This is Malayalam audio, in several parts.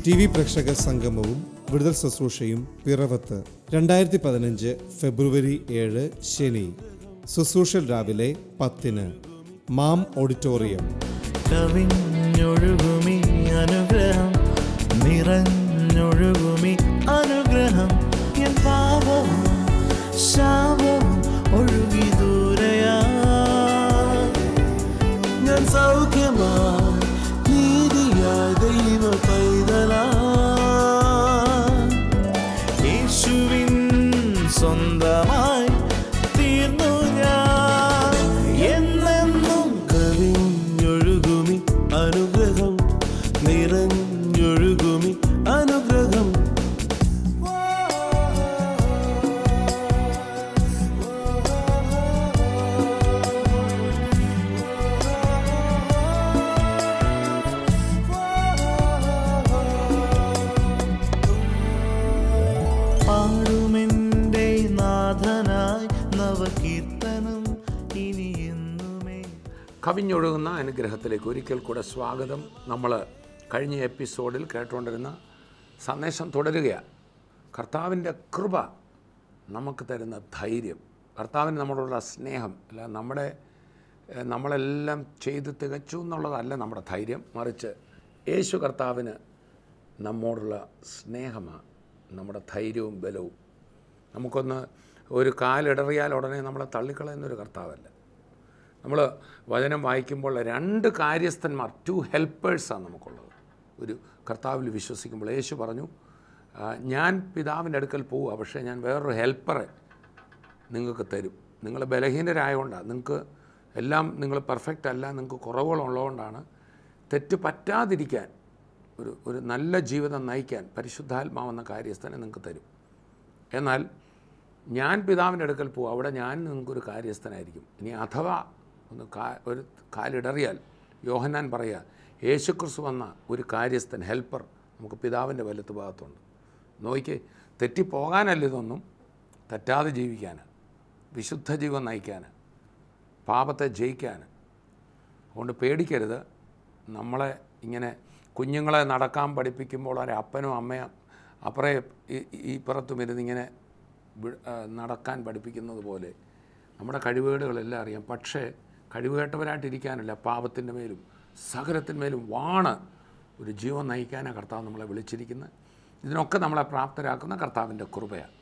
TV പ്രേക്ഷക സംഗമവും വിടുതൽ ശുശ്രൂഷയും പിറവത്ത് 2015 ഫെബ്രുവരി 7 ശനി. ശുശ്രൂഷ രാവിലെ 10-ന് മാം ഓഡിറ്റോറിയം. കവിഞ്ഞൊഴുകുമി അനുഗ്രഹം, നിറഞ്ഞൊഴുകുമി അനുഗ്രഹം, എൻ പാപവും ശാപവും ഒഴുകി ദൂരയാ, ഞാൻ സൗഖ്യമാ നീതിയാ ദൈവ പൈതലാ, യേശുവിൻ സ്വന്തമായി തീർന്നു ഞാൻ. എന്നെന്നും കവിഞ്ഞൊഴുകുമി അനുഗ്രഹം, നിറഞ്ഞൊഴുകുമി അനുഗ്രഹം. പാടുമെന്റെ നാഥനായി നവകീർത്തനം ഇനി എന്നുമേ. കവിഞ്ഞൊഴുകുന്ന അനുഗ്രഹത്തിലേക്ക് ഒരിക്കൽ കൂടെ സ്വാഗതം. നമ്മൾ കഴിഞ്ഞ എപ്പിസോഡിൽ കേട്ടുകൊണ്ടിരുന്ന സന്ദേശം തുടരുകയാണ്. കർത്താവിൻ്റെ കൃപ നമുക്ക് തരുന്ന ധൈര്യം, കർത്താവിന് നമ്മളോടുള്ള സ്നേഹം അല്ല, നമ്മളെല്ലാം ചെയ്ത് തികച്ചു എന്നുള്ളതല്ല നമ്മുടെ ധൈര്യം, മറിച്ച് യേശു കർത്താവിന് നമ്മോടുള്ള സ്നേഹമാണ് നമ്മുടെ ധൈര്യവും ബലവും. നമുക്കൊന്ന് ഒരു കാലിടറിയാൽ ഉടനെ നമ്മളെ തള്ളിക്കളയുന്നൊരു കർത്താവല്ല. നമ്മൾ വചനം വായിക്കുമ്പോൾ 2 കാര്യസ്ഥന്മാർ, 2 ഹെൽപ്പേഴ്സാണ് നമുക്കുള്ളത്. ഒരു കർത്താവിൽ വിശ്വസിക്കുമ്പോൾ യേശു പറഞ്ഞു, ഞാൻ പിതാവിൻ്റെ അടുക്കൽ പോവുക, പക്ഷേ ഞാൻ വേറൊരു ഹെൽപ്പറെ നിങ്ങൾക്ക് തരും. നിങ്ങൾ ബലഹീനരായതുകൊണ്ടാണ്, നിങ്ങൾ പെർഫെക്റ്റ് അല്ല, നിങ്ങൾക്ക് കുറവുകളുള്ളതുകൊണ്ടാണ്. തെറ്റ് പറ്റാതിരിക്കാൻ ഒരു നല്ല ജീവിതം നയിക്കാൻ പരിശുദ്ധാത്മാവെന്ന കാര്യസ്ഥനെ നിങ്ങൾക്ക് തരും. എന്നാൽ ഞാൻ പിതാവിൻ്റെ അടുക്കൽ പോകും, അവിടെ ഞാൻ നിങ്ങൾക്കൊരു കാര്യസ്ഥനായിരിക്കും. ഇനി അഥവാ ഒരു കാലിടറിയാൽ യോഹന്നാൻ പറയുക, യേശുക്രിസ്തു വന്ന ഒരു കാര്യസ്ഥൻ, ഹെൽപ്പർ നമുക്ക് പിതാവിൻ്റെ വലത്ത് ഭാഗത്തുണ്ട്. നോക്കിക്കേ, തെറ്റിപ്പോകാനല്ല ഇതൊന്നും, തെറ്റാതെ ജീവിക്കാൻ, വിശുദ്ധ ജീവൻ നയിക്കാൻ, പാപത്തെ ജയിക്കാൻ. അതുകൊണ്ട് പേടിക്കരുത്. നമ്മളെ ഇങ്ങനെ കുഞ്ഞുങ്ങളെ നടക്കാൻ പഠിപ്പിക്കുമ്പോൾ ഒരു അപ്പനും അമ്മയും അപ്പുറേ ഈ പുറത്തും ഇരുന്നിങ്ങനെ നടക്കാൻ പഠിപ്പിക്കുന്നത് പോലെ നമ്മുടെ കഴിവുകേടുകളെല്ലാം അറിയാം. പക്ഷേ കഴിവുകേട്ടവരായിട്ടിരിക്കാനല്ല, പാപത്തിൻ്റെ മേലും സകലത്തിന്മേലും ഒരു ജീവൻ നയിക്കാനാണ് കർത്താവ് നമ്മളെ വിളിച്ചിരിക്കുന്നത്. ഇതിനൊക്കെ നമ്മളെ പ്രാപ്തരാക്കുന്ന കർത്താവിൻ്റെ കൃപയാണ്.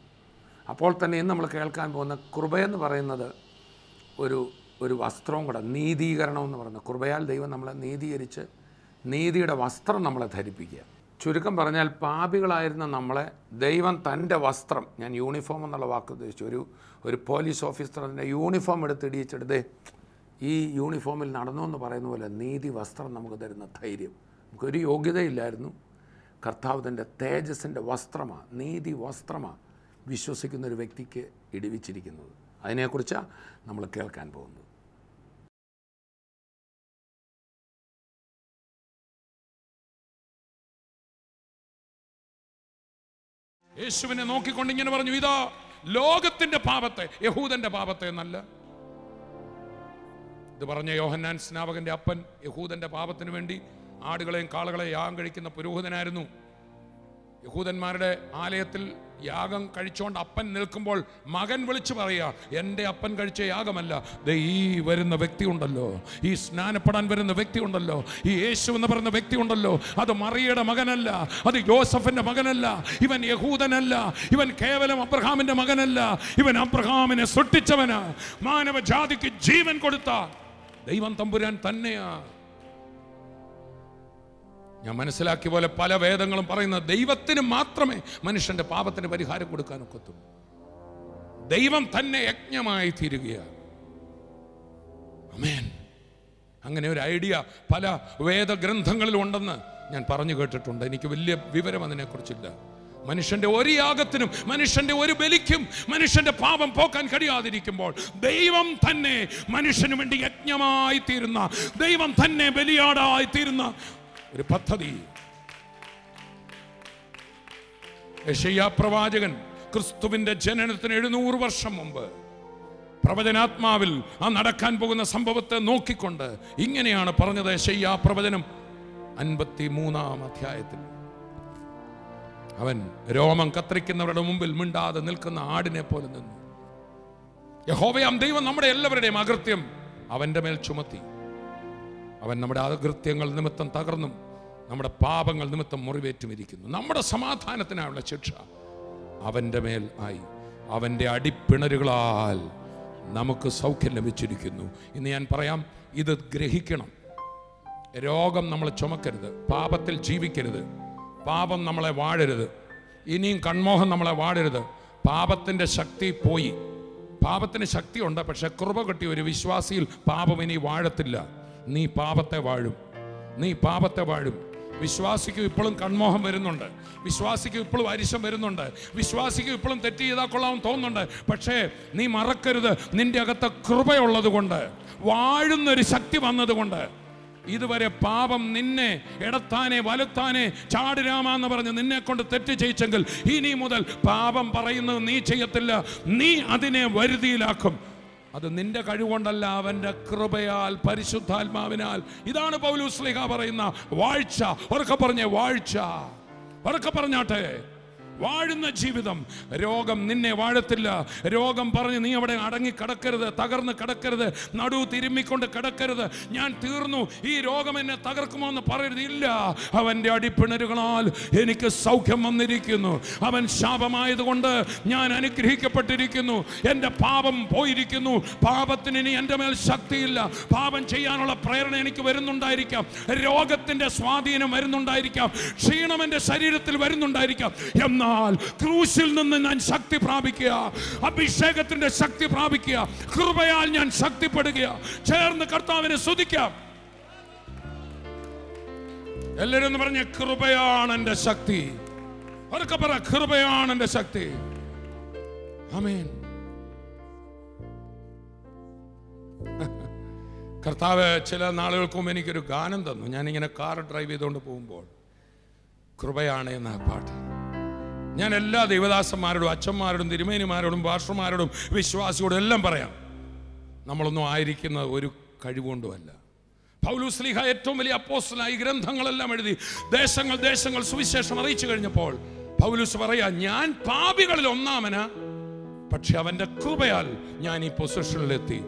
അപ്പോൾ തന്നെ ഇന്ന് നമ്മൾ കേൾക്കാൻ പോകുന്ന കൃപയെന്ന് പറയുന്നത് ഒരു വസ്ത്രവും കൂടെ, നീതീകരണം എന്ന് പറയുന്നത്. കൃപയാൽ ദൈവം നമ്മളെ നീതീകരിച്ച് നീതിയുടെ വസ്ത്രം നമ്മളെ ധരിപ്പിക്കുക. ചുരുക്കം പറഞ്ഞാൽ പാപികളായിരുന്ന നമ്മളെ ദൈവം തൻ്റെ വസ്ത്രം, ഞാൻ യൂണിഫോം എന്നുള്ള വാക്ക് ഉദ്ദേശിച്ചു, ഒരു പോലീസ് ഓഫീസറിൻ്റെ യൂണിഫോം എടുത്തിടിയിച്ചെടുത്തേ ഈ യൂണിഫോമിൽ നടന്നു എന്ന് പറയുന്ന പോലെ നീതി വസ്ത്രം നമുക്ക് തരുന്ന ധൈര്യം. നമുക്കൊരു യോഗ്യതയില്ലായിരുന്നു, കർത്താവ് തൻ്റെ തേജസ്സിൻ്റെ വസ്ത്രമാണ്, നീതി വസ്ത്രമാണ് വിശ്വസിക്കുന്ന ഒരു വ്യക്തിക്ക് ഇടിവിച്ചിരിക്കുന്നത്. അതിനെക്കുറിച്ചാണ് നമ്മൾ കേൾക്കാൻ പോകുന്നത്. യേശുവിനെ നോക്കിക്കൊണ്ട് ഇങ്ങനെ പറഞ്ഞു, ഇതാ ലോകത്തിന്റെ പാപത്തെ, യഹൂദന്റെ പാപത്തെ എന്നല്ല. ഇത് പറഞ്ഞ യോഹന്നാൻ സ്നാപകന്റെ അപ്പൻ യഹൂദന്റെ പാപത്തിന് വേണ്ടി ആടുകളെയും കാളകളെയും യാഗം കഴിക്കുന്ന പുരോഹിതനായിരുന്നു. യഹൂദന്മാരുടെ ആലയത്തിൽ യാഗം കഴിച്ചുകൊണ്ട് അപ്പൻ നിൽക്കുമ്പോൾ മകൻ വിളിച്ചു പറയുക, എൻ്റെ അപ്പൻ കഴിച്ച യാഗമല്ല, ഈ വരുന്ന വ്യക്തി ഉണ്ടല്ലോ, ഈ സ്നാനപ്പെടാൻ വരുന്ന വ്യക്തി ഉണ്ടല്ലോ, ഈ യേശു എന്ന് പറയുന്ന വ്യക്തി ഉണ്ടല്ലോ, അത് മറിയയുടെ മകനല്ല, അത് യോസഫിന്റെ മകനല്ല, ഇവൻ യഹൂദനല്ല, ഇവൻ കേവലം അബ്രഹാമിന്റെ മകനല്ല, ഇവൻ അബ്രഹാമിനെ സൃഷ്ടിച്ചവന്, മാനവജാതിക്ക് ജീവൻ കൊടുത്ത ദൈവം തമ്പുരാൻ തന്നെയാ. ഞാൻ മനസ്സിലാക്കിയ പോലെ പല വേദങ്ങളും പറയുന്ന ദൈവത്തിന് മാത്രമേ മനുഷ്യന്റെ പാപത്തിന് പരിഹാരം കൊടുക്കാൻ ഒക്കത്തുള്ളൂ. ദൈവം തന്നെ യജ്ഞമായി തീരുകയാണ്. ആമേൻ. അങ്ങനെ ഒരു ഐഡിയ പല വേദഗ്രന്ഥങ്ങളിലും ഉണ്ടെന്ന് ഞാൻ പറഞ്ഞു കേട്ടിട്ടുണ്ട്. എനിക്ക് വലിയ വിവരം അതിനെക്കുറിച്ചില്ല. മനുഷ്യന്റെ ഒരു യാഗത്തിനും മനുഷ്യന്റെ ഒരു ബലിക്കും മനുഷ്യന്റെ പാപം പോക്കാൻ കഴിയാതിരിക്കുമ്പോൾ ദൈവം തന്നെ മനുഷ്യന് വേണ്ടി യജ്ഞമായി തീരുന്ന, ദൈവം തന്നെ ബലിയാടായി തീരുന്ന ഒരു പദ്ധതി. യെശയ്യാ പ്രവാചകൻ ക്രിസ്തുവിന്റെ ജനനത്തിന് 700 വർഷം മുമ്പ് പ്രവചനാത്മാവിൽ ആ നടക്കാൻ പോകുന്ന സംഭവത്തെ നോക്കിക്കൊണ്ട് ഇങ്ങനെയാണ് പറഞ്ഞത്. യെശയ്യാ പ്രവചനം 53-ാം അധ്യായത്തിൽ അവൻ രോമം കത്രിക്കുന്നവരുടെ മുമ്പിൽ മിണ്ടാതെ നിൽക്കുന്ന ആടിനെ പോലെ നിന്നു. യഹോവയാം ദൈവം നമ്മുടെ എല്ലാവരുടെയും അകൃത്യം അവന്റെ മേൽ ചുമത്തി. അവൻ നമ്മുടെ അകൃത്യങ്ങൾ നിമിത്തം തകർന്നും നമ്മുടെ പാപങ്ങൾ നിമിത്തം മുറിവേറ്റും ഇരിക്കുന്നു. നമ്മുടെ സമാധാനത്തിനായുള്ള ശിക്ഷ അവന്റെ മേൽ ആയി. അവന്റെ അടിപ്പിണരുകളാൽ നമുക്ക് സൗഖ്യം ലഭിച്ചിരിക്കുന്നു. ഇന്ന് ഞാൻ പറയാം, ഇത് ഗ്രഹിക്കണം. രോഗം നമ്മൾ ചുമക്കരുത്, പാപത്തിൽ ജീവിക്കരുത്, പാപം നമ്മളെ വാഴരുത്, ഇനിയും കൺമോഹം നമ്മളെ വാഴരുത്. പാപത്തിൻ്റെ ശക്തി പോയി. പാപത്തിന് ശക്തിയുണ്ട്, പക്ഷെ കൃപ കിട്ടിയ ഒരു വിശ്വാസിയിൽ പാപം ഇനി വാഴത്തില്ല. നീ പാപത്തെ വാഴും, നീ പാപത്തെ വാഴും. വിശ്വാസിക്കും ഇപ്പോഴും കൺമോഹം വരുന്നുണ്ട്, വിശ്വാസിക്കും ഇപ്പോഴും അരിശം വരുന്നുണ്ട്, വിശ്വാസിക്കും ഇപ്പോഴും തെറ്റ് ചെയ്താൽ കൊള്ളാമെന്ന് തോന്നുന്നുണ്ട്. പക്ഷേ നീ മറക്കരുത്, നിന്റെ അകത്ത് കൃപയുള്ളത് കൊണ്ട്, വാഴുന്നൊരു ശക്തി വന്നതുകൊണ്ട്. ഇതുവരെ പാപം നിന്നെ ഇടത്താനെ വലത്താനെ ചാടുരാമെന്ന് പറഞ്ഞ് നിന്നെ കൊണ്ട് തെറ്റ് ചെയ്യിച്ചെങ്കിൽ ഇനി മുതൽ പാപം പറയുന്നത് നീ ചെയ്യത്തില്ല, നീ അതിനെ വരുതിയിലാക്കും. അത് നിന്റെ കഴിവുകൊണ്ടല്ല, അവന്റെ കൃപയാൽ, പരിശുദ്ധാത്മാവിനാൽ. ഇതാണ് പൗലോസ് ശ്ലീഹ പറയുന്ന വാഴ്ച. ഉറക്കെ പറഞ്ഞേ, വാഴ്ച. ഉറക്കെ പറഞ്ഞാട്ടെ, വാഴുന്ന ജീവിതം. രോഗം നിന്നെ വാഴത്തില്ല. രോഗം പറഞ്ഞ് നീ അവിടെ അടങ്ങി കിടക്കരുത്, തകർന്ന് കിടക്കരുത്, നടു തിരുമ്മിക്കൊണ്ട് കിടക്കരുത്. ഞാൻ തീർന്നു, ഈ രോഗം എന്നെ തകർക്കുമോ എന്ന് പറയരുത്. ഇല്ല, അവൻ്റെ അടിപ്പിണരുകളാൽ എനിക്ക് സൗഖ്യം വന്നിരിക്കുന്നു. അവൻ ശാപമായതുകൊണ്ട് ഞാൻ അനുഗ്രഹിക്കപ്പെട്ടിരിക്കുന്നു. എൻ്റെ പാപം പോയിരിക്കുന്നു. പാപത്തിന് ഇനി എൻ്റെ മേൽ ശക്തിയില്ല. പാപം ചെയ്യാനുള്ള പ്രേരണ എനിക്ക് വരുന്നുണ്ടായിരിക്കാം, രോഗത്തിൻ്റെ സ്വാധീനം വരുന്നുണ്ടായിരിക്കാം, ക്ഷീണം എൻ്റെ ശരീരത്തിൽ വരുന്നുണ്ടായിരിക്കാം. എന്നാൽ ക്രൂശിൽ നിന്ന് ഞാൻ ശക്തി പ്രാപിക്കുക, അഭിഷേകത്തിന്റെ ശക്തി പ്രാപിക്കുക, കൃപയാൽ ഞാൻ ശക്തിപ്പെടുക. ചേർന്ന് കർത്താവിനെ സ്തുതിക്കാം. എല്ലാവരും ഒന്ന് പറഞ്ഞ, കൃപയാണ് എൻ്റെ ശക്തി. അവർക്ക് പറ, കൃപയാണ് എൻ്റെ ശക്തി. ആമേൻ. കർത്താവ് ചില നാളുകൾക്ക് മുമ്പ് എനിക്കൊരു ഗാനം തന്നു. ഞാനിങ്ങനെ കാർ ഡ്രൈവ് ചെയ്തുകൊണ്ട് പോകുമ്പോൾ കൃപയാണ് എന്ന പാട്ട്. ഞാൻ എല്ലാ ദൈവദാസന്മാരോടും, അച്ഛന്മാരോടും, തിരുമേനിമാരോടും, പാസ്റ്റർമാരോടും, വിശ്വാസിയോടും എല്ലാം പറയാം, നമ്മളൊന്നും ആയിരിക്കുന്ന ഒരു കഴിവുകൊണ്ടുമല്ല. പൗലോസ് ശ്ലീഹ ഏറ്റവും വലിയ അപ്പോസ്തലനായി ഗ്രന്ഥങ്ങളെല്ലാം എഴുതി ദേശങ്ങൾ സുവിശേഷം അറിയിച്ചു കഴിഞ്ഞപ്പോൾ പൗലോസ് പറയാ, ഞാൻ പാപികളിൽ ഒന്നാമനാ, പക്ഷെ അവന്റെ കൃപയാൽ ഞാൻ ഈ പൊസിഷനിലെത്തി.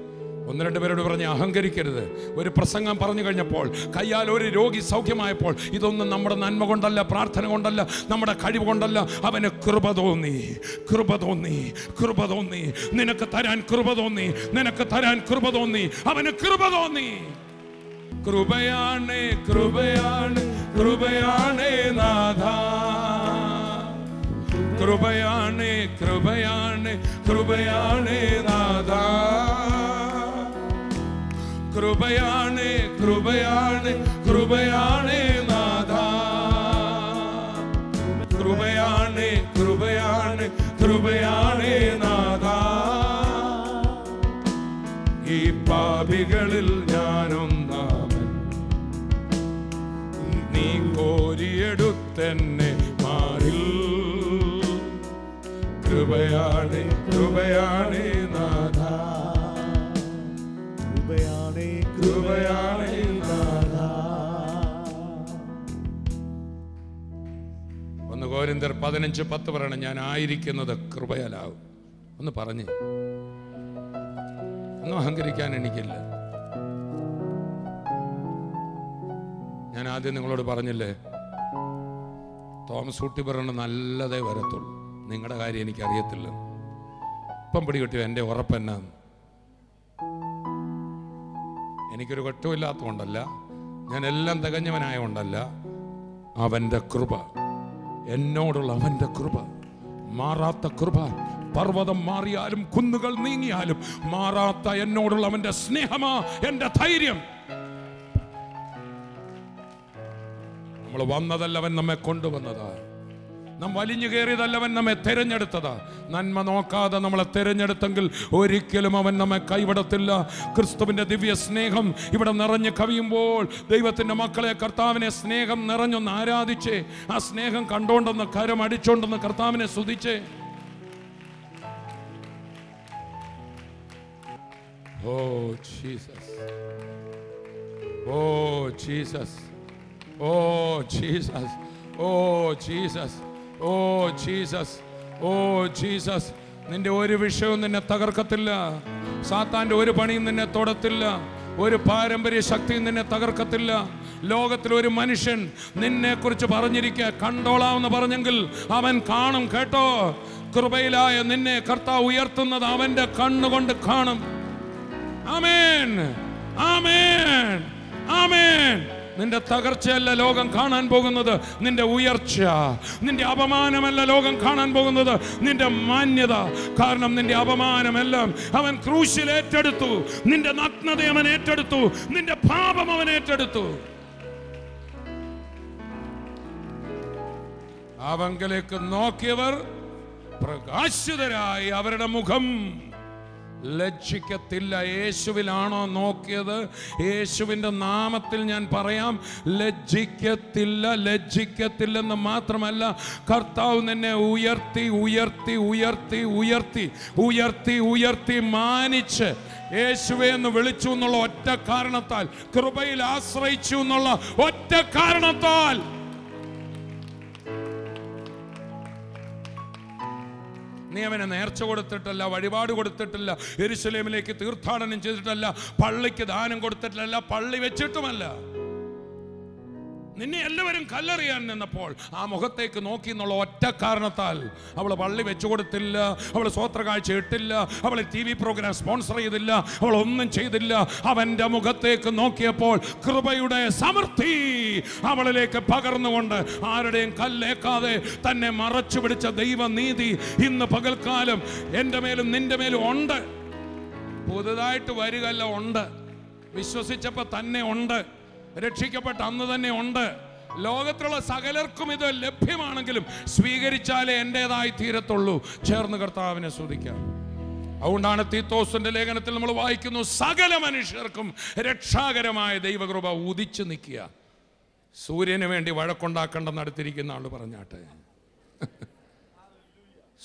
ഒന്ന് രണ്ട് പേരോട് പറഞ്ഞ് അഹങ്കരിക്കരുത്. ഒരു പ്രസംഗം പറഞ്ഞു കഴിഞ്ഞപ്പോൾ, കയ്യാൽ ഒരു രോഗി സൗഖ്യമായപ്പോൾ, ഇതൊന്നും നമ്മുടെ നന്മ കൊണ്ടല്ല, പ്രാർത്ഥന കൊണ്ടല്ല, നമ്മുടെ കഴിവ് കൊണ്ടല്ല. അവന് കൃപ തോന്നി, കൃപ തോന്നി, കൃപ തോന്നി. നിനക്ക് തരാൻ കൃപ തോന്നി, നിനക്ക് തരാൻ കൃപ തോന്നി, അവന് കൃപ തോന്നി. കൃപയാണ്, കൃപയാണ്, കൃപയാണ് നാഥ. കൃപയാണ്, കൃപയാണ്, കൃപയാണ് നാഥ. കൃപയാണ്, കൃപയാണ്, കൃപയാണ് നാഥ. കൃപയാണ്, കൃപയാണ്, കൃപയാണ് നാഥ. ഈ പാപികളിൽ ഞാനൊന്നാമൻ, നീ കോരിയെടുത്തെന്നെ മാറിൽ. കൃപയാണ്, കൃപയാണ് നാഥ. കൃപയാണ് നാഥ. 1 കൊരിന്ത്യർ 15:10 പറയണം, ഞാൻ ആയിരിക്കുന്നത് കൃപയാലാവും. ഒന്ന് പറഞ്ഞേ, ഒന്നും അഹങ്കരിക്കാൻ എനിക്കില്ല. ഞാൻ ആദ്യം നിങ്ങളോട് പറഞ്ഞില്ലേ, തോമസ് ഊട്ടി പറയണ നല്ലതേ വരത്തുള്ളൂ, നിങ്ങളുടെ കാര്യം എനിക്കറിയത്തില്ല. ഇപ്പം പിടികിട്ടിയോ എൻ്റെ ഉറപ്പെന്നാ? എനിക്കൊരു കുറ്റമില്ലാത്തതുകൊണ്ടല്ല, ഞാൻ എല്ലാം തികഞ്ഞവനായതുകൊണ്ടല്ല. അവൻ്റെ കൃപ, എന്നോടുള്ള അവൻ്റെ കൃപ, മാറാത്ത കൃപ. പർവ്വതം മാറിയാലും കുന്നുകൾ നീങ്ങിയാലും മാറാത്ത എന്നോടുള്ള അവൻ്റെ സ്നേഹമാ എൻ്റെ ധൈര്യം. നമ്മൾ വന്നതല്ല, അവൻ നമ്മെ കൊണ്ടുവന്നതാ. നാം വലിഞ്ഞു കയറിയതല്ല, അവൻ നമ്മെ തിരഞ്ഞെടുത്തതാ. നന്മ നോക്കാതെ നമ്മളെ തിരഞ്ഞെടുത്തെങ്കിൽ ഒരിക്കലും അവൻ നമ്മെ കൈവിടത്തില്ല. ക്രിസ്തുവിന്റെ ദിവ്യ സ്നേഹം ഇവിടെ നിറഞ്ഞു കവിയുമ്പോൾ ദൈവത്തിന്റെ മക്കളെ, കർത്താവിനെ സ്നേഹം നിറഞ്ഞൊന്ന് ആരാധിച്ചേ. ആ സ്നേഹം കണ്ടോണ്ടെന്ന്, കരം അടിച്ചോണ്ടെന്ന് കർത്താവിനെ സ്തുതിച്ചേ. Oh Jesus, oh Jesus, oh Jesus, oh Jesus, oh Jesus, oh Jesus. നിന്റെ ഒരു വിഷയവും നിന്നെ തകർക്കത്തില്ല. സാത്താന്റെ ഒരു പണിയും നിന്നെ തൊടത്തില്ല. ഒരു പാരമ്പര്യ ശക്തിയും നിന്നെ തകർക്കത്തില്ല. ലോകത്തിൽ ഒരു മനുഷ്യൻ നിന്നെ കുറിച്ച് പറഞ്ഞിരിക്കുക കണ്ടോളാമെന്ന് പറഞ്ഞെങ്കിൽ അവൻ കാണും. കേട്ടോ, കൃപയിലായ നിന്നെ കർത്താവ് ഉയർത്തുന്നത് അവന്റെ കണ്ണുകൊണ്ട് കാണും. ആമേൻ, ആമേൻ, ആമേൻ. നിന്റെ തകർച്ചയല്ല ലോകം കാണാൻ പോകുന്നത്, നിന്റെ ഉയർച്ച. നിന്റെ അപമാനമല്ല ലോകം കാണാൻ പോകുന്നത്, നിന്റെ മാന്യത. കാരണം നിന്റെ അപമാനമെല്ലാം അവൻ ക്രൂശിൽ ഏറ്റെടുത്തു. നിന്റെ നഗ്നത അവൻ ഏറ്റെടുത്തു. നിന്റെ പാപം അവൻ ഏറ്റെടുത്തു. അവങ്കലേക്ക് നോക്കിയവർ പ്രകാശിതരായി അവരുടെ മുഖം ലജ്ജിക്കത്തില്ല. യേശുവിലാണോ നോക്കിയത്? യേശുവിൻ്റെ നാമത്തിൽ ഞാൻ പറയാം, ലജ്ജിക്കത്തില്ല. ലജ്ജിക്കത്തില്ലെന്ന് മാത്രമല്ല, കർത്താവ് നിന്നെ ഉയർത്തി ഉയർത്തി ഉയർത്തി ഉയർത്തി ഉയർത്തി ഉയർത്തി മാനിച്ച് യേശുവേ എന്ന് വിളിച്ചു എന്നുള്ള ഒറ്റ കാരണത്താൽ, കൃപയിൽ ആശ്രയിച്ചു എന്നുള്ള ഒറ്റ കാരണത്താൽ നീ അവനെ നേർച്ച കൊടുത്തിട്ടല്ല, വഴിപാട് കൊടുത്തിട്ടില്ല, യെരൂശലേമിലേക്ക് തീർത്ഥാടനം ചെയ്തിട്ടല്ല, പള്ളിക്ക് ദാനം കൊടുത്തിട്ടില്ല, പള്ളി വെച്ചിട്ടുമല്ല. നിന്നെ എല്ലാവരും കല്ലെറിയാൻ നിന്നപ്പോൾ ആ മുഖത്തേക്ക് നോക്കി എന്നുള്ള ഒറ്റ കാരണത്താൽ അവൾ പള്ളി വെച്ചു കൊടുത്തില്ല, അവൾ സ്വോത്രകാഴ്ച ഇട്ടില്ല, അവൾ TV പ്രോഗ്രാം സ്പോൺസർ ചെയ്തില്ല, അവൾ ഒന്നും ചെയ്തില്ല. അവൻ്റെ മുഖത്തേക്ക് നോക്കിയപ്പോൾ കൃപയുടെ സമൃദ്ധി അവളിലേക്ക് പകർന്നുകൊണ്ട് ആരുടെയും കല്ലേക്കാതെ തന്നെ മറച്ചു പിടിച്ച ദൈവനീതി ഇന്ന് പകൽക്കാലം എൻ്റെ മേലും നിന്റെ മേലും ഉണ്ട്. പുതുതായിട്ട് വരികല്ല, ഉണ്ട്. വിശ്വസിച്ചപ്പോൾ തന്നെ ഉണ്ട്. രക്ഷിക്കപ്പെട്ട അന്ന് തന്നെ ഉണ്ട്. ലോകത്തിലുള്ള സകലർക്കും ഇത് ലഭ്യമാണെങ്കിലും സ്വീകരിച്ചാലേ എൻ്റെതായി തീരത്തുള്ളൂ. ചേർന്ന് കർത്താവിനെ സ്തുതിക്കാം. അതുകൊണ്ടാണ് തീത്തോസിന്റെ ലേഖനത്തിൽ നമ്മൾ വായിക്കുന്നു, സകല മനുഷ്യർക്കും രക്ഷാകരമായ ദൈവകൃപ ഉദിച്ചു നിൽക്കുക. സൂര്യന് വേണ്ടി വഴക്കുണ്ടാക്കേണ്ടെന്ന് അടുത്തിരിക്കുന്ന ആള് പറഞ്ഞാട്ടെ.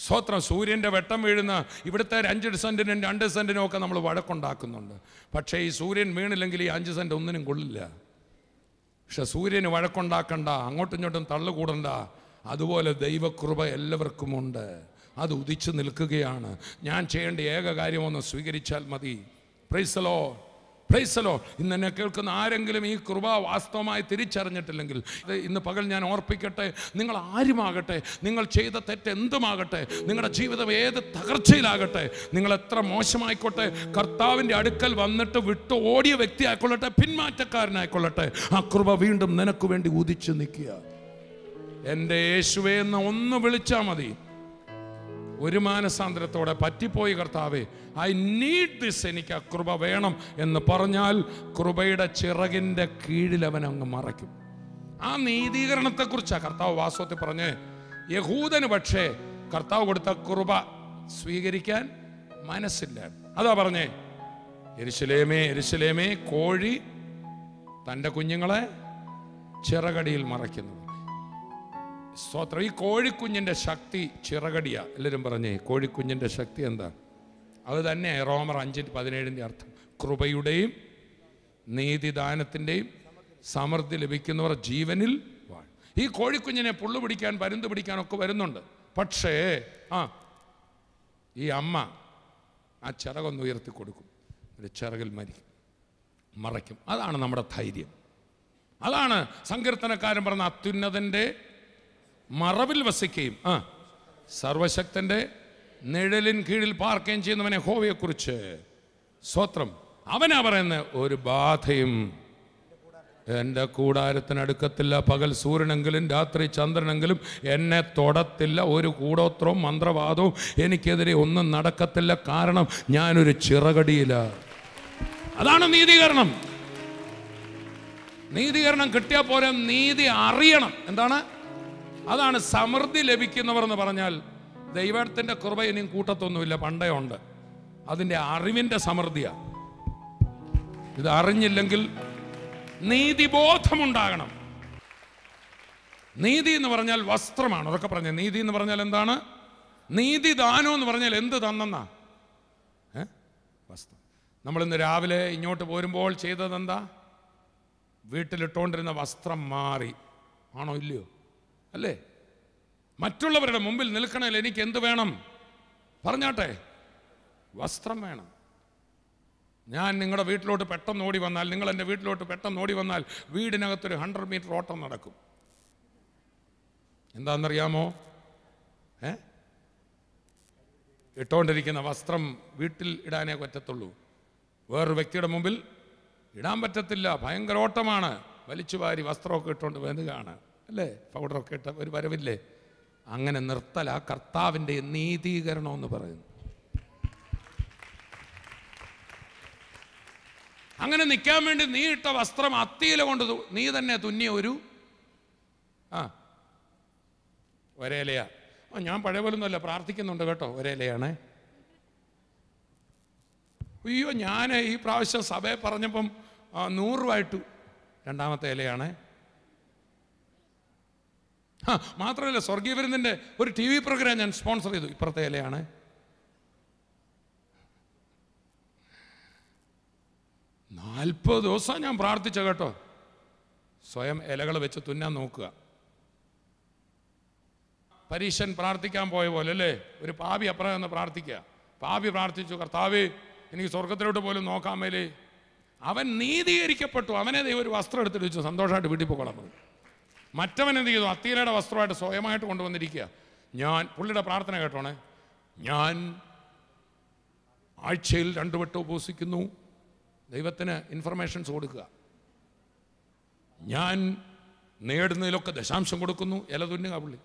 സ്വത്രം. സൂര്യൻ്റെ വെട്ടം വീഴുന്ന ഇവിടുത്തെ 5 സെൻറ്റിനും 2 സെൻറ്റിനും ഒക്കെ നമ്മൾ വഴക്കുണ്ടാക്കുന്നുണ്ട്. പക്ഷേ ഈ സൂര്യൻ വീണില്ലെങ്കിൽ ഈ 5 സെൻറ്റ് ഒന്നിനും കൊള്ളില്ല. പക്ഷെ സൂര്യന് വഴക്കുണ്ടാക്കണ്ട, അങ്ങോട്ടും ഇങ്ങോട്ടും തള്ളുകൂടണ്ട. അതുപോലെ ദൈവകൃപ എല്ലാവർക്കുമുണ്ട്. അത് ഉദിച്ചു നിൽക്കുകയാണ്. ഞാൻ ചെയ്യേണ്ട ഏക കാര്യമൊന്ന് സ്വീകരിച്ചാൽ മതി. Praise the Lord, praise the Lord. ഇന്ന് എന്നെ കേൾക്കുന്ന ആരെങ്കിലും ഈ കൃപ വാസ്തവമായി തിരിച്ചറിഞ്ഞിട്ടില്ലെങ്കിൽ ഇന്ന് പകൽ ഞാൻ ഓർപ്പിക്കട്ടെ, നിങ്ങൾ ആരുമാകട്ടെ, നിങ്ങൾ ചെയ്ത തെറ്റ് എന്തുമാകട്ടെ, നിങ്ങളുടെ ജീവിതം ഏത് തകർച്ചയിലാകട്ടെ, നിങ്ങൾ എത്ര മോശമായിക്കോട്ടെ, കർത്താവിൻ്റെ അടുക്കൽ വന്നിട്ട് വിട്ടു ഓടിയ വ്യക്തി ആയിക്കൊള്ളട്ടെ, പിന്മാറ്റക്കാരനായിക്കൊള്ളട്ടെ, ആ കൃപ വീണ്ടും നിനക്ക് വേണ്ടി ഉദിച്ചു നിൽക്കുക. എൻ്റെ യേശുവേ എന്ന് ഒന്ന് വിളിച്ചാൽ മതി. ഒരു മാനസാന്തരത്തോടെ, പറ്റിപ്പോയി കർത്താവേ, ഐ നീഡ് ദിസ്, എനിക്ക് ആ കൃപ വേണം എന്ന് പറഞ്ഞാൽ കൃപയുടെ ചിറകിൻ്റെ കീഴിൽ അവൻ അങ്ങ് മറയ്ക്കും. ആ നീതീകരണത്തെക്കുറിച്ചാണ് കർത്താവ് വാസ്തവത്തിൽ പറഞ്ഞ്. യഹൂദന് പക്ഷേ കർത്താവ് കൊടുത്ത കൃപ സ്വീകരിക്കാൻ മനസ്സില്ല. അതാ പറഞ്ഞേ, യെരൂശലേമേ യെരൂശലേമേ, കോഴി തൻ്റെ കുഞ്ഞുങ്ങളെ ചിറകടിയിൽ മറയ്ക്കുന്നത്. സ്തോത്രം. ഈ കോഴിക്കുഞ്ഞിൻ്റെ ശക്തി ചിറകടിയ. എല്ലാവരും പറഞ്ഞേ, കോഴിക്കുഞ്ഞിൻ്റെ ശക്തി എന്താ? അത് തന്നെ റോമർ 5:17 അർത്ഥം. കൃപയുടെയും നീതിദാനത്തിൻ്റെയും സമൃദ്ധി ലഭിക്കുന്നവർ ജീവനിൽ വാഴും. ഈ കോഴിക്കുഞ്ഞിനെ പുള്ളു പിടിക്കാൻ, പരുന്ത് പിടിക്കാനൊക്കെ വരുന്നുണ്ട്. പക്ഷേ ഈ അമ്മ ആ ചിറകൊന്ന് ഉയർത്തി കൊടുക്കും, ഒരു ചിറകിൽ മറയ്ക്കും. അതാണ് നമ്മുടെ ധൈര്യം. അതാണ് സങ്കീർത്തനക്കാരൻ പറഞ്ഞ, അത്യുന്നതൻ്റെ മറവിൽ വസിക്കുകയും സർവശക്തന്റെ നിഴലിൻ കീഴിൽ പാർക്കുകയും ചെയ്യുന്നവനെ യഹോവയെക്കുറിച്ച്. സ്വത്രം. അവനാ പറയുന്നത്, ഒരു ബാധയും എൻ്റെ കൂടാരത്തിനടുക്കത്തില്ല. പകൽ സൂര്യനെങ്കിലും രാത്രി ചന്ദ്രനെങ്കിലും എന്നെ തൊടത്തില്ല. ഒരു കൂടോത്രവും മന്ത്രവാദവും എനിക്കെതിരെ ഒന്നും നടക്കത്തില്ല. കാരണം ഞാനൊരു ചിറകടിയില്ല. അതാണ് നീതീകരണം. നീതീകരണം കിട്ടിയാൽ പോരാ, നീതി അറിയണം. എന്താണ്? അതാണ് സമൃദ്ധി ലഭിക്കുന്നവർ എന്ന് പറഞ്ഞാൽ. ദൈവത്തിൻ്റെ കൃപ ഇനിയും കൂട്ടത്തൊന്നുമില്ല, പണ്ടേ ഉണ്ട്. അതിൻ്റെ അറിവിൻ്റെ സമൃദ്ധിയാണ്. ഇത് അറിഞ്ഞില്ലെങ്കിൽ നീതിബോധമുണ്ടാകണം. നീതി എന്ന് പറഞ്ഞാൽ വസ്ത്രമാണ്. അതൊക്കെ പറഞ്ഞ നീതി എന്ന് പറഞ്ഞാൽ എന്താണ്? നീതിദാനം എന്ന് പറഞ്ഞാൽ എന്ത് തന്നെന്നാ? വസ്ത്രം. നമ്മളിന്ന് രാവിലെ ഇങ്ങോട്ട് പോരുമ്പോൾ ചെയ്തതെന്താ? വീട്ടിലിട്ടുകൊണ്ടിരുന്ന വസ്ത്രം മാറി. ആണോ ഇല്ലയോ? അല്ലേ? മറ്റുള്ളവരുടെ മുമ്പിൽ നിൽക്കണമെങ്കിൽ എനിക്ക് എന്ത് വേണം? പറഞ്ഞാട്ടെ, വസ്ത്രം വേണം. ഞാൻ നിങ്ങളുടെ വീട്ടിലോട്ട് പെട്ടെന്ന് ഓടി വന്നാൽ, നിങ്ങൾ എൻ്റെ വീട്ടിലോട്ട് പെട്ടെന്ന് ഓടി വന്നാൽ വീടിനകത്തൊരു 100 മീറ്റർ ഓട്ടം നടക്കും. എന്താണെന്നറിയാമോ? ഇട്ടുകൊണ്ടിരിക്കുന്ന വസ്ത്രം വീട്ടിൽ ഇടാനേ പറ്റത്തുള്ളൂ, വേറൊരു വ്യക്തിയുടെ മുമ്പിൽ ഇടാൻ പറ്റത്തില്ല. ഭയങ്കര ഓട്ടമാണ്. വലിച്ചു വാരി വസ്ത്രമൊക്കെ ഇട്ടുകൊണ്ട് വരികയാണ് അല്ലേ, പൗഡറൊക്കെ ഇട്ട ഒരു വരവില്ലേ. അങ്ങനെ നിർത്തല കർത്താവിൻ്റെ നീതീകരണം എന്ന് പറയുന്നു. അങ്ങനെ നിൽക്കാൻ വേണ്ടി നീ ഇട്ട വസ്ത്രം അത്തിയില കൊണ്ട് നീ തന്നെ തുന്നിയ ഒരു ഒരേലയാ. ഞാൻ പഴയ പോലൊന്നുമല്ല, പ്രാർത്ഥിക്കുന്നുണ്ട് കേട്ടോ. ഒരേലയാണേ. അയ്യോ, ഞാൻ ഈ പ്രാവശ്യം സഭയെ പറഞ്ഞപ്പം 100 രൂപ ഇട്ടു. രണ്ടാമത്തെ ഇലയാണേ. മാത്രമല്ല, സ്വർഗീയ വിരുന്നിൻ്റെ ഒരു TV പ്രോഗ്രാം ഞാൻ സ്പോൺസർ ചെയ്തു. ഇപ്പുറത്തെ ഇലയാണ്. നാൽപ്പത് ദിവസം ഞാൻ പ്രാർത്ഥിച്ച കേട്ടോ. സ്വയം ഇലകൾ വെച്ച് തുന്നാൻ നോക്കുക. പരീശൻ പ്രാർത്ഥിക്കാൻ പോയ പോലെ അല്ലേ, ഒരു പാപി അപ്പുറം എന്ന് പ്രാർത്ഥിക്കുക. പാപി പ്രാർത്ഥിച്ചു, കർത്താവേ എനിക്ക് സ്വർഗത്തിലോട്ട് പോലും നോക്കാൻ മേലേ. അവൻ നീതീകരിക്കപ്പെട്ടു. അവനെ ദൈവം ഒരു വസ്ത്രം എടുത്തിട്ട് വെച്ചു, സന്തോഷമായിട്ട് വീട്ടിൽ പോകണം. മറ്റവൻ എന്ത് ചെയ്തു? അത്തീലയുടെ വസ്ത്രമായിട്ട് സ്വയമായിട്ട് കൊണ്ടുവന്നിരിക്കുക. ഞാൻ പുള്ളിയുടെ പ്രാർത്ഥന കേട്ടോണേ. ഞാൻ ആഴ്ചയിൽ 2 വട്ടം ഉപവസിക്കുന്നു, ദൈവത്തിന് ഇൻഫർമേഷൻസ് കൊടുക്കുക. ഞാൻ നേടുന്നതിലൊക്കെ ദശാംശം കൊടുക്കുന്നു. ഇല തുന്നുക പുള്ളി.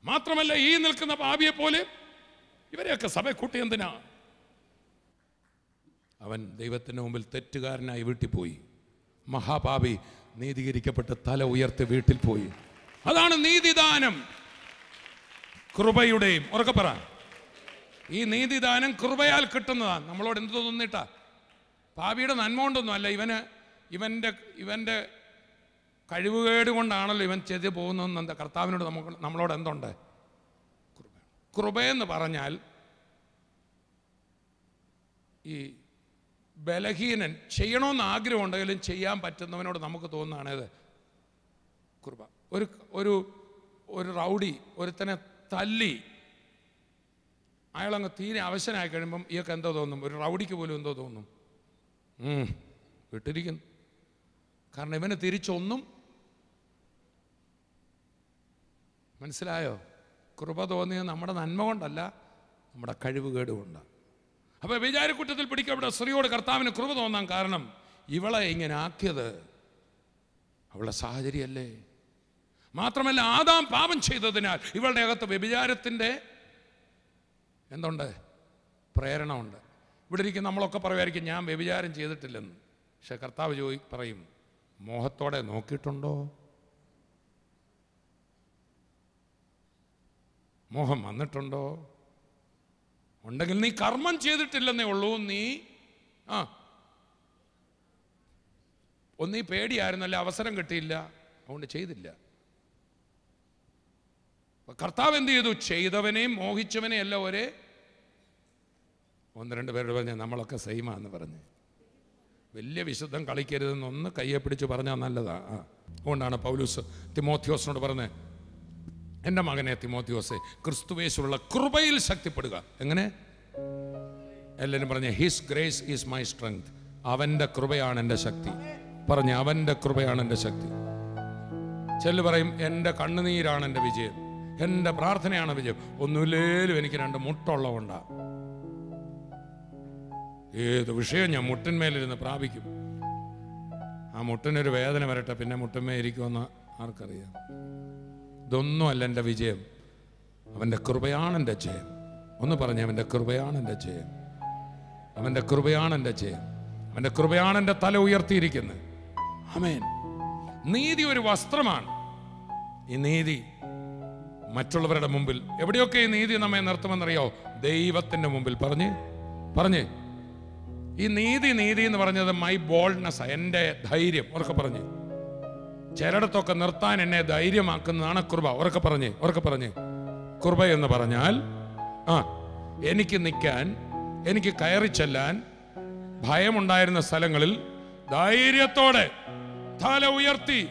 മാത്രമല്ല, ഈ നിൽക്കുന്ന പാപിയെ പോലെ ഇവരെയൊക്കെ സഭ കൂട്ടി എന്തിനാ? അവൻ ദൈവത്തിൻ്റെ മുമ്പിൽ തെറ്റുകാരനായി വീട്ടിൽ പോയി. മഹാപാപി നീതീകരിക്കപ്പെട്ട് തല ഉയർത്തി വീട്ടിൽ പോയി. അതാണ് നീതിദാനം. കൃപയുടെയും ഉറക്കെ പറ, ഈ നീതിദാനം കൃപയാൽ കിട്ടുന്നതാണ്. നമ്മളോട് എന്ത് തോന്നിട്ടാ? പാപിയുടെ നന്മ കൊണ്ടൊന്നും അല്ല. ഇവൻ്റെ കഴിവുകേട് കൊണ്ടാണല്ലോ ഇവൻ ചെയ്ത് പോകുന്നതെന്ന് എന്താ കർത്താവിനോട് നമ്മളോട് എന്തുണ്ട്? കൃപയെന്ന് പറഞ്ഞാൽ ഈ ബലഹീനൻ ചെയ്യണമെന്ന് ആഗ്രഹം ഉണ്ടെങ്കിലും ചെയ്യാൻ പറ്റുന്നവനോട് നമുക്ക് തോന്നുന്നതാണേത് കൃപ. ഒരു റൗഡി ഒരുത്തനെ തല്ലി അയാളങ്ങ് തീരെ അവശനായി കഴിയുമ്പം ഇയൊക്കെ എന്തോ തോന്നും? ഒരു റൗഡിക്ക് പോലും എന്തോ തോന്നും? വിട്ടിരിക്കുന്നു. കാരണം ഇവന് തിരിച്ചൊന്നും മനസ്സിലായോ? കൃപ തോന്നിയത് നമ്മുടെ നന്മ കൊണ്ടല്ല, നമ്മുടെ കഴിവുകേട് കൊണ്ടാണ്. അപ്പോൾ വിചാരക്കുറ്റത്തിൽ പിടിക്കപ്പെട്ട സ്ത്രീയോട് കർത്താവിന് കൃപ തോന്നാൻ കാരണം ഇവളെ ഇങ്ങനെ ആക്കിയത് അവളുടെ സാഹചര്യമല്ലേ. മാത്രമല്ല, ആദാം പാപം ചെയ്തതിനാൽ ഇവളുടെ അകത്ത് വ്യഭിചാരത്തിൻ്റെ എന്തുണ്ട്? പ്രേരണ ഉണ്ട്. ഇവിടെ ഇരിക്കും നമ്മളൊക്കെ പറയുമായിരിക്കും ഞാൻ വ്യഭിചാരം ചെയ്തിട്ടില്ലെന്ന്. പക്ഷെ കർത്താവ് പറയും, മോഹത്തോടെ നോക്കിയിട്ടുണ്ടോ? മോഹം വന്നിട്ടുണ്ടോ? ഉണ്ടെങ്കിൽ നീ കർമ്മം ചെയ്തിട്ടില്ലെന്നേ ഉള്ളൂ. നീ ഒന്നീ പേടിയായിരുന്നല്ല, അവസരം കിട്ടിയില്ല, അതുകൊണ്ട് ചെയ്തില്ല. കർത്താവ് എന്ത് ചെയ്തു? ചെയ്തവനെയും മോഹിച്ചവനെയും എല്ലാം ഒരേ 1-2 പേരോട് പറഞ്ഞ നമ്മളൊക്കെ സെയിമാന്ന് പറഞ്ഞ് വലിയ വിശുദ്ധം കളിക്കരുതെന്ന് ഒന്ന് കയ്യെ പിടിച്ച് പറഞ്ഞാൽ നല്ലതാ. അതുകൊണ്ടാണ് പൗലോസ് തിമോത്തിയോസിനോട് പറഞ്ഞത്, എൻ്റെ മകനെ തിമോത്തിയോസെ, ക്രിസ്തുവേശുള്ള കൃപയിൽ ശക്തിപ്പെടുക. എങ്ങനെ? എല്ലാവരും പറഞ്ഞ his grace is my strength. അവൻ്റെ കൃപയാണ് എൻ്റെ ശക്തി. പറഞ്ഞ അവൻ്റെ കൃപയാണ് എൻ്റെ ശക്തി. ചെല്ലു പറയും, എൻ്റെ കണ്ണുനീരാണ് എൻ്റെ വിജയം, എൻ്റെ പ്രാർത്ഥനയാണ് വിജയം. ഒന്നുമില്ലേലും എനിക്ക് 2 മുട്ടുള്ളതുകൊണ്ടാണ്. ഏത് വിഷയം ഞാൻ മുട്ടിന്മേലിരുന്ന് പ്രാപിക്കും. ആ മുട്ടിനൊരു വേദന വരട്ടെ, പിന്നെ മുട്ടിന്മേൽ ഇരിക്കുമെന്ന് ആർക്കറിയാം? ഇതൊന്നും അല്ല എൻ്റെ വിജയം, അവൻ്റെ കൃപയാണ് എൻ്റെ ജയം. ഒന്ന് പറഞ്ഞേ, അവൻ്റെ കൃപയാണ് എൻ്റെ ജയം. അവൻ്റെ കൃപയാണ് എൻ്റെ ജയം. അവൻ്റെ കൃപയാണ് എൻ്റെ തല ഉയർത്തിയിരിക്കുന്നത്. ആമേൻ. നീതി ഒരു വസ്ത്രമാണ്. ഈ നീതി മറ്റുള്ളവരുടെ മുമ്പിൽ എവിടെയൊക്കെ ഈ നീതി നമ്മെ നിർത്തുമെന്നറിയോ? ദൈവത്തിൻ്റെ മുമ്പിൽ. പറഞ്ഞ് ഈ നീതി എന്ന് പറഞ്ഞത് മൈ ബോൾഡ്നെസ്, എൻ്റെ ധൈര്യം. ഉറക്കെ പറഞ്ഞ്, ചിലയിടത്തൊക്കെ നിർത്താൻ എന്നെ ധൈര്യമാക്കുന്നതാണ് കൃപ. ഉറക്കെ പറഞ്ഞ് കൃപ എന്ന് പറഞ്ഞാൽ എനിക്ക് നിൽക്കാൻ, എനിക്ക് കയറി ചെല്ലാൻ ഭയമുണ്ടായിരുന്ന സ്ഥലങ്ങളിൽ ധൈര്യത്തോടെ തല ഉയർത്തി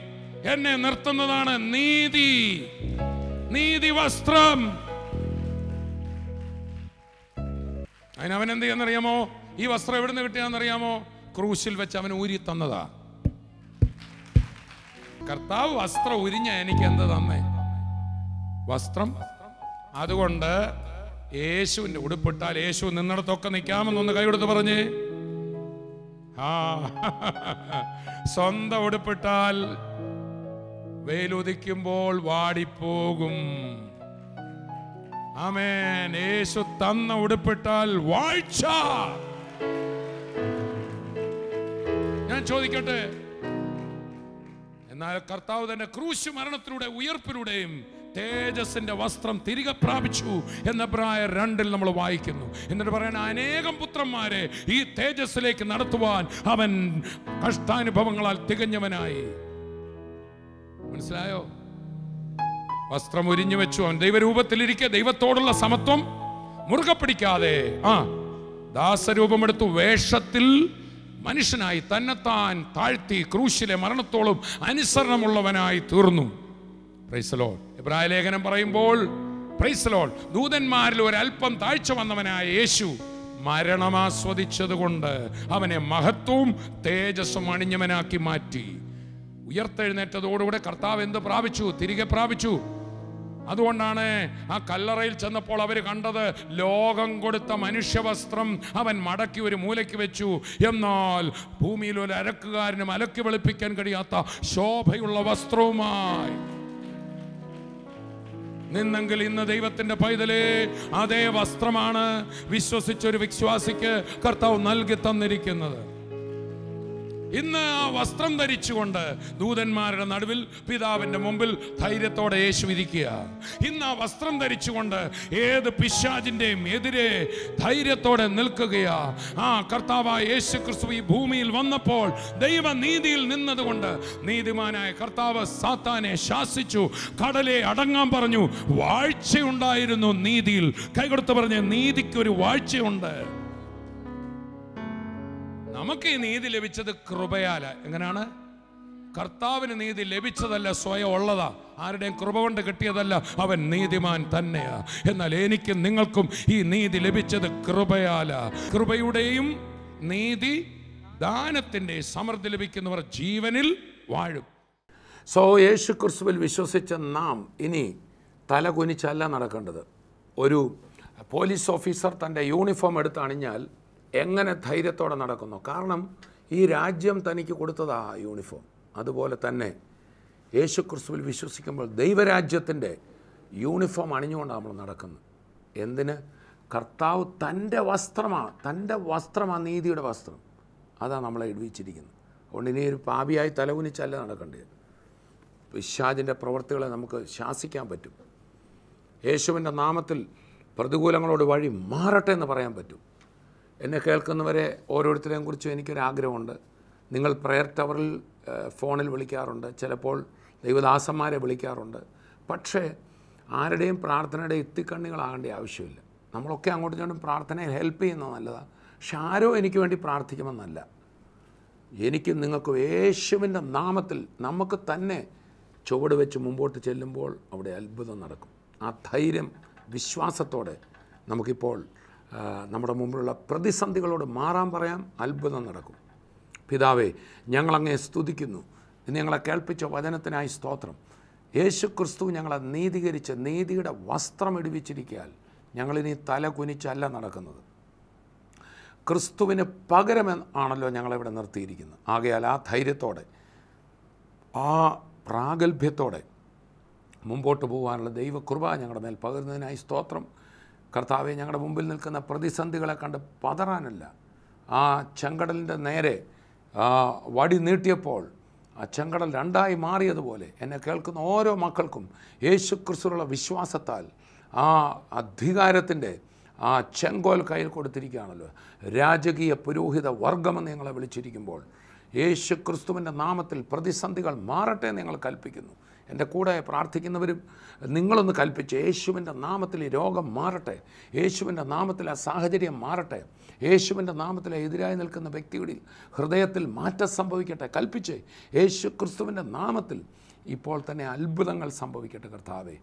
എന്നെ നിർത്തുന്നതാണ് നീതി. നീതി വസ്ത്രം. അതിനവൻ എന്ത് ചെയ്യാന്നറിയാമോ? ഈ വസ്ത്രം എവിടുന്ന് കിട്ടിയാന്നറിയാമോ? ക്രൂശിൽ വെച്ച് അവൻ ഊരി തന്നതാ. കർത്താവ് വസ്ത്രം ഉരിഞ്ഞ എനിക്ക് എന്ത് തന്നേ? വസ്ത്രം. അതുകൊണ്ട് യേശുവിന്റെ ഉടുപ്പിട്ടാൽ യേശു നിന്നിടത്തൊക്കെ നിൽക്കാമെന്നൊന്ന് കൈയെടുത്ത് പറഞ്ഞേ. ആ സ്വന്തം ഉടുപ്പിട്ടാൽ വെയിലുദിക്കുമ്പോൾ വാടിപ്പോകും. ആമേൻ. യേശു തന്ന ഉടുപ്പിട്ടാൽ വാഴ്ച. ഞാൻ ചോദിക്കട്ടെ, എന്നാൽ കർത്താവ് തന്റെ ക്രൂശ് മരണത്തിലൂടെ ഉയർപ്പിലൂടെയും തേജസ്സിന്റെ വസ്ത്രം തിരികെ പ്രാപിച്ചു എന്ന എബ്രായർ 2 നമ്മൾ വായിക്കുന്നു. എന്നിട്ട് പറയാൻ, അനേകം പുത്രന്മാരെ ഈ തേജസ്സിലേക്ക് നടത്തുവാൻ അവൻ കഷ്ടാനുഭവങ്ങളാൽ തികഞ്ഞവനായി. മനസ്സിലായോ? വസ്ത്രം ഉരിഞ്ഞു വെച്ചു. അവൻ ദൈവരൂപത്തിലിരിക്കെ ദൈവത്തോടുള്ള സമത്വം മുറുകെ പിടിക്കാതെ ദാസരൂപമെടുത്തു. വേഷത്തിൽ മനുഷ്യനായി തന്നെത്താൻ താഴ്ത്തി ക്രൂശിലെ മരണത്തോളം അനുസരണമുള്ളവനായി തീർന്നു. Praise the Lord. എബ്രായ ലേഖനം പറയുമ്പോൾ പ്രൈസ് ദി ലോർഡ്, ദൂതന്മാരിൽ ഒരല്പം താഴ്ച വന്നവനായ യേശു മരണമാസ്വദിച്ചതുകൊണ്ട് അവനെ മഹത്വവും തേജസ്സും അണിഞ്ഞവനാക്കി മാറ്റി. ഉയർത്തെഴുന്നേറ്റതോടുകൂടെ കർത്താവ് എന്ത് പ്രാപിച്ചു? തിരികെ പ്രാപിച്ചു. അതുകൊണ്ടാണ് ആ കല്ലറയിൽ ചെന്നപ്പോൾ അവർ കണ്ടത് ലോകം കൊടുത്ത മനുഷ്യവസ്ത്രം അവൻ മടക്കി ഒരു മൂലയ്ക്ക് വെച്ചു. എന്നാൽ ഭൂമിയിൽ ഒരു അലക്കുകാരനും അലക്കി വെളുപ്പിക്കാൻ കഴിയാത്ത ശോഭയുള്ള വസ്ത്രവുമായി നിന്നെങ്കിൽ ഇന്ന് ദൈവത്തിന്റെ പൈതലേ, അതേ വസ്ത്രമാണ് വിശ്വസിച്ചൊരു വിശ്വാസിക്ക് കർത്താവ് നൽകി തന്നിരിക്കുന്നത്. ഇന്ന് ആ വസ്ത്രം ധരിച്ചുകൊണ്ട് ദൂതന്മാരുടെ നടുവിൽ പിതാവിന്റെ മുമ്പിൽ ധൈര്യത്തോടെ യേശു ഇരിക്കുക. ഇന്ന് ആ വസ്ത്രം ധരിച്ചുകൊണ്ട് ഏത് പിശാചിന്റെയും എതിരെ ധൈര്യത്തോടെ നിൽക്കുകയാ. ആ കർത്താവായ യേശു ക്രിസ്തു ഈ ഭൂമിയിൽ വന്നപ്പോൾ ദൈവനീതിയിൽ നിന്നതുകൊണ്ട് നീതിമാനായ കർത്താവ് സാത്താനെ ശാസിച്ചു, കടലെ അടങ്ങാൻ പറഞ്ഞു. വാഴ്ചയുണ്ടായിരുന്നു നീതിയിൽ. കൈകൊടുത്ത് പറഞ്ഞ, നീതിക്കൊരു വാഴ്ചയുണ്ട്. നമുക്ക് ഈ നീതി ലഭിച്ചത് കൃപയാല. എങ്ങനെയാണ്? കർത്താവിന് നീതി ലഭിച്ചതല്ല, സ്വയം ഉള്ളതാ. ആരുടെയും കൃപ കൊണ്ട് കിട്ടിയതല്ല. അവൻ നീതിമാൻ തന്നെയാ. എന്നാൽ എനിക്കും നിങ്ങൾക്കും ഈ നീതി ലഭിച്ചത് കൃപയാല. കൃപയുടെയും നീതി ദാനത്തിന്റെ സമൃദ്ധി ലഭിക്കുന്നവർ ജീവനിൽ വാഴും. യേശു ക്രിസ്തുവിൽ വിശ്വസിച്ച നാം ഇനി തല കുനിച്ചല്ല നടക്കേണ്ടത്. ഒരു പോലീസ് ഓഫീസർ തൻ്റെ യൂണിഫോം എടുത്ത് അണിഞ്ഞാൽ എങ്ങനെ ധൈര്യത്തോടെ നടക്കുന്നു? കാരണം ഈ രാജ്യം തനിക്ക് കൊടുത്തതാ യൂണിഫോം. അതുപോലെ തന്നെ യേശു ക്രിസ്തുവിൽ വിശ്വസിക്കുമ്പോൾ ദൈവരാജ്യത്തിൻ്റെ യൂണിഫോം അണിഞ്ഞുകൊണ്ടാണ് നമ്മൾ നടക്കുന്നത്. എന്തിന്? കർത്താവ് തൻ്റെ വസ്ത്രമാണ് നീതിയുടെ വസ്ത്രം. അതാണ് നമ്മളെ ഇടിവിച്ചിരിക്കുന്നത്. അതുകൊണ്ട് ഇനി ഒരു പാപിയായി തലകുനിച്ചല്ല നടക്കേണ്ടത്. പിശാചിൻ്റെ പ്രവൃത്തികളെ നമുക്ക് ശാസിക്കാൻ പറ്റും. യേശുവിൻ്റെ നാമത്തിൽ പ്രതികൂലങ്ങളോട് വഴി മാറട്ടെ എന്ന് പറയാൻ പറ്റും. എന്നെ കേൾക്കുന്നവരെ ഓരോരുത്തരെയും കുറിച്ചും എനിക്കൊരാഗ്രഹമുണ്ട്. നിങ്ങൾ പ്രെയർ ടവറിൽ ഫോണിൽ വിളിക്കാറുണ്ട്, ചിലപ്പോൾ ദൈവദാസന്മാരെ വിളിക്കാറുണ്ട്. പക്ഷേ ആരുടെയും പ്രാർത്ഥനയുടെ ഇത്തിക്കണ്ണികളാകേണ്ട ആവശ്യമില്ല. നമ്മളൊക്കെ അങ്ങോട്ടും ഇങ്ങോട്ടും പ്രാർത്ഥനയിൽ ഹെൽപ്പ് ചെയ്യുന്നത് നല്ലതാണ്. പക്ഷെ ആരോ എനിക്ക് വേണ്ടി പ്രാർത്ഥിക്കുമെന്നല്ല. എനിക്കും നിങ്ങൾക്കും യേശുവിൻ്റെ നാമത്തിൽ നമുക്ക് തന്നെ ചുവട് വെച്ച് മുമ്പോട്ട് ചെല്ലുമ്പോൾ അവിടെ അത്ഭുതം നടക്കും. ആ ധൈര്യം, വിശ്വാസത്തോടെ നമുക്കിപ്പോൾ നമ്മുടെ മുമ്പിലുള്ള പ്രതിസന്ധികളോട് മാറാൻ പറയാം. അത്ഭുതം നടക്കും. പിതാവേ, ഞങ്ങളങ്ങേ സ്തുതിക്കുന്നു. ഇന്ന് ഞങ്ങളെ കേൾപ്പിച്ച വചനത്തിനായി സ്തോത്രം. യേശു ക്രിസ്തു ഞങ്ങളെ നീതീകരിച്ച് നീതിയുടെ വസ്ത്രം ഇടിവിച്ചിരിക്കാൻ ഞങ്ങളിനി തല കുനിച്ചല്ല നടക്കുന്നത്. ക്രിസ്തുവിന് പകരം ആണല്ലോ ഞങ്ങളിവിടെ നിർത്തിയിരിക്കുന്നത്. ആകയാൽ ആ ധൈര്യത്തോടെ, ആ പ്രാഗൽഭ്യത്തോടെ മുമ്പോട്ട് പോകാനുള്ള ദൈവകൃപ ഞങ്ങളുടെ മേൽ പകരുന്നതിനായി സ്തോത്രം. കർത്താവെ, ഞങ്ങളുടെ മുമ്പിൽ നിൽക്കുന്ന പ്രതിസന്ധികളെ കണ്ട് പതറാനല്ല, ആ ചെങ്കടലിൻ്റെ നേരെ വടി നീട്ടിയപ്പോൾ ആ ചെങ്കടൽ രണ്ടായി മാറിയതുപോലെ എന്നെ കേൾക്കുന്ന ഓരോ മക്കൾക്കും യേശു ക്രിസ്തുവിലുള്ള വിശ്വാസത്താൽ ആ അധികാരത്തിൻ്റെ ആ ചെങ്കോൽ കയ്യിൽ കൊടുത്തിരിക്കുകയാണല്ലോ. രാജകീയ പുരോഹിത വർഗമെന്ന് ഞങ്ങളെ വിളിച്ചിരിക്കുമ്പോൾ യേശു ക്രിസ്തുവിൻ്റെ നാമത്തിൽ പ്രതിസന്ധികൾ മാറട്ടെ എന്ന് ഞങ്ങൾ കൽപ്പിക്കുന്നു. എൻ്റെ കൂടെ പ്രാർത്ഥിക്കുന്നവരും നിങ്ങളൊന്ന് കൽപ്പിച്ച്, യേശുവിൻ്റെ നാമത്തിൽ ഈ രോഗം മാറട്ടെ, യേശുവിൻ്റെ നാമത്തിൽ ആ സാഹചര്യം മാറട്ടെ, യേശുവിൻ്റെ നാമത്തിൽ എതിരായി നിൽക്കുന്ന വ്യക്തിയുടെ ഹൃദയത്തിൽ മാറ്റം സംഭവിക്കട്ടെ. കൽപ്പിച്ച് യേശു ക്രിസ്തുവിൻ്റെ നാമത്തിൽ ഇപ്പോൾ തന്നെ അത്ഭുതങ്ങൾ സംഭവിക്കട്ടെ. കർത്താവേ,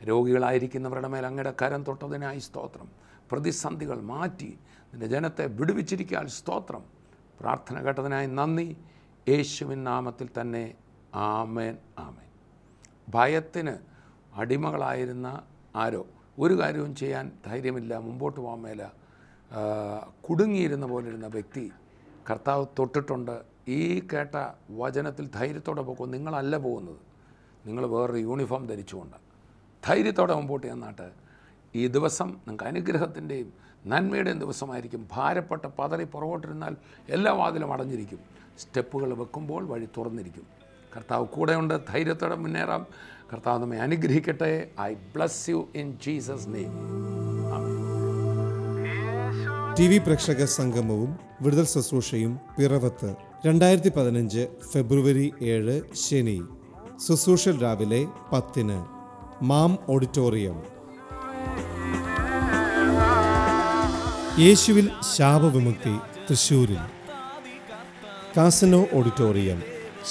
രോഗികളായിരിക്കുന്നവരുടെ മേൽ അങ്ങയുടെ കരം തൊട്ടതിനായി സ്തോത്രം. പ്രതിസന്ധികൾ മാറ്റി നിൻ്റെ ജനത്തെ വിടുവിച്ചിരിക്കാൻ സ്തോത്രം. പ്രാർത്ഥന കേട്ടതിനായി നന്ദി. യേശുവിൻ നാമത്തിൽ തന്നെ ആമേൻ, ആമേൻ. ഭയത്തിന് അടിമകളായിരുന്ന ആരോ, ഒരു കാര്യവും ചെയ്യാൻ ധൈര്യമില്ല, മുമ്പോട്ട് പോകാൻ മേല, കുടുങ്ങിയിരുന്ന പോലിരുന്ന വ്യക്തി കർത്താവ് തൊട്ടിട്ടുണ്ട്. ഈ കേട്ട വചനത്തിൽ ധൈര്യത്തോടെ പോകും. നിങ്ങളല്ല പോകുന്നത്, നിങ്ങൾ വേറൊരു യൂണിഫോം ധരിച്ചുകൊണ്ട് ധൈര്യത്തോടെ മുമ്പോട്ട് ചെന്നാട്ട് ഈ ദിവസം നിങ്ങൾക്ക് അനുഗ്രഹത്തിൻ്റെയും നന്മയുടെയും ദിവസമായിരിക്കും. ഭാരപ്പെട്ട പതറി പുറകോട്ടിരുന്നാൽ എല്ലാ വാതിലും അടഞ്ഞിരിക്കും. സ്റ്റെപ്പുകൾ വെക്കുമ്പോൾ വഴി തുറന്നിരിക്കും. കർത്താവ് കൂടെയുണ്ട്. ധൈര്യത്തോടെ മുന്നേറാം. കർത്താവ് നമ്മെ അനുഗ്രഹിക്കട്ടെ. I bless you in Jesus name. TV പ്രേക്ഷക സംഗമവും വിടുതൽ ശുശ്രൂഷയും പിറവത്ത് 2015 ഫെബ്രുവരി 7 ശനി. ശുശ്രൂഷ രാവിലെ 10 മാം ഓഡിറ്റോറിയം. യേശുവിൽ ശാപവിമുക്തി തൃശ്ശൂരിൽ കാസിനോ ഓഡിറ്റോറിയം,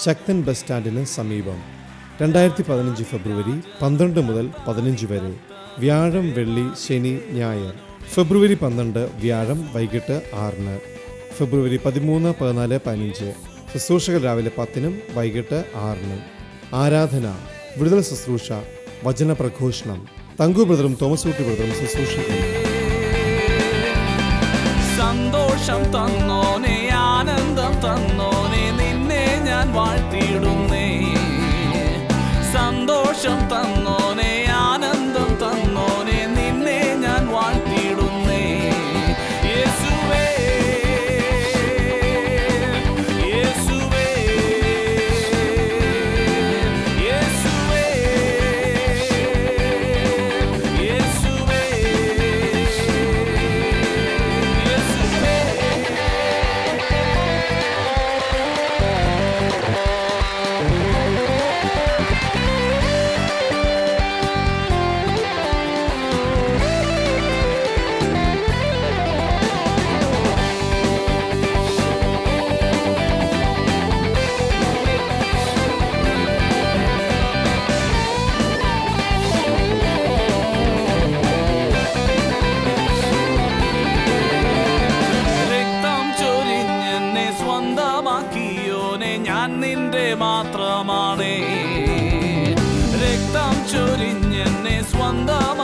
ശക്തൻ ബസ് സ്റ്റാൻഡിന് സമീപം. 2015 ഫെബ്രുവരി 12 മുതൽ 15 വരെ. വ്യാഴം, വെള്ളി, ശനി, ഞായർ. ഫെബ്രുവരി 12 വ്യാഴം വൈകിട്ട് 6. ഫെബ്രുവരി 13, 14, 15 ശുശ്രൂഷകൾ രാവിലെ 10 വൈകിട്ട് 6. ആരാധന, വിടുതൽ ശുശ്രൂഷ, വചന പ്രഘോഷണം. തങ്കു ബ്രദറും തോമസ് ഊട്ടി ബ്രദറും ശുശ്രൂഷിക്കുന്നു. സന്തോഷം തന്നോനെ, ആനന്ദം തന്നോനെ, നിന്നെ ഞാൻ വാഴ്ത്തിയിടുന്നേ. സന്തോഷം തന്നോനെ, ആനന്ദം തന്നോനെ, നിന്നെ ഞാൻ വാഴ്ത്തിയിടുന്നേ. യേശുവേ, യേശുവേ, യേശുവേ, യേശുവേ, യേശുവേ. സ്വന്തമാക്കിയോനെ, ഞാൻ നിന്റെ മാത്രമാണേ. രക്തം ചൊരിഞ്ഞെന്നെ സ്വന്തം